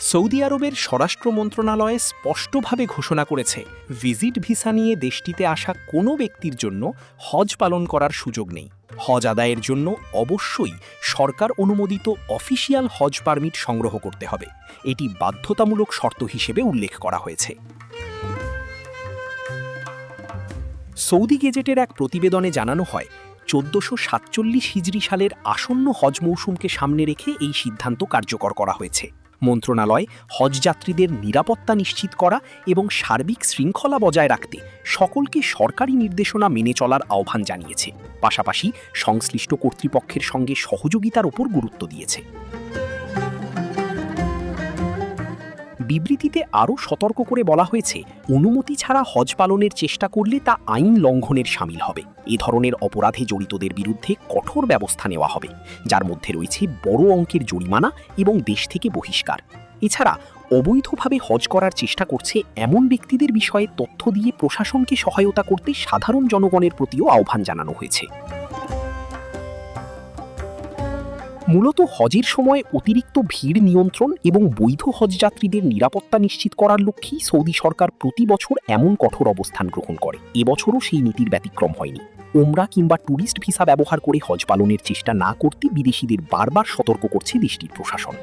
Saudi আরবের স্বরাষ্ট্র মন্ত্রণালয় স্পষ্টভাবে ঘোষণা করেছে, ভিজিট ভিসা নিয়ে দেশটিতে আসা কোনো ব্যক্তির জন্য হজ পালন করার সুযোগ নেই। হজ আদায়ের জন্য অবশ্যই সরকার অনুমোদিত অফিসিয়াল হজ পারমিট সংগ্রহ করতে হবে। এটি বাধ্যতামূলক শর্ত হিসেবে উল্লেখ করা হয়েছে। সৌদি গেজেটের এক প্রতিবেদনে জানানো হয়, 1447 হিজরি সালের আসন্ন হজ মৌসুমকে সামনে রেখে এই সিদ্ধান্ত কার্যকর করা হয়েছে। মন্ত্রণালয় হজযাত্রীদের নিরাপত্তা নিশ্চিত করা এবং সার্বিক শৃঙ্খলা বজায় রাখতে সকলকে সরকারি নির্দেশনা মেনে চলার আহ্বান জানিয়েছে। পাশাপাশি সংশ্লিষ্ট কর্তৃপক্ষের সঙ্গে সহযোগিতার উপর গুরুত্ব দিয়েছে। বিবৃতিতে আরও সতর্ক করে বলা হয়েছে, অনুমতি ছাড়া হজ পালনের চেষ্টা করলে তা আইন লঙ্ঘনের শামিল হবে। এ ধরনের অপরাধে জড়িতদের বিরুদ্ধে কঠোর ব্যবস্থা নেওয়া হবে, যার মধ্যে রয়েছে বড় অঙ্কের জরিমানা এবং দেশ থেকে বহিষ্কার। এছাড়া অবৈধভাবে হজ করার চেষ্টা করছে এমন ব্যক্তিদের বিষয়ে তথ্য দিয়ে প্রশাসনকে সহায়তা করতে সাধারণ জনগণের প্রতিও আহ্বান জানানো হয়েছে। মূলত হজের সময় অতিরিক্ত ভিড় নিয়ন্ত্রণ এবং বৈধ হজযাত্রীদের নিরাপত্তা নিশ্চিত করার লক্ষ্যেই সৌদি সরকার প্রতি বছর এমন কঠোর অবস্থান গ্রহণ করে। এবছরও সেই নীতির ব্যতিক্রম হয়নি। ওমরা কিংবা ট্যুরিস্ট ভিসা ব্যবহার করে হজ পালনের চেষ্টা না করতে বিদেশিদের বারবার সতর্ক করছে দেশটির প্রশাসন।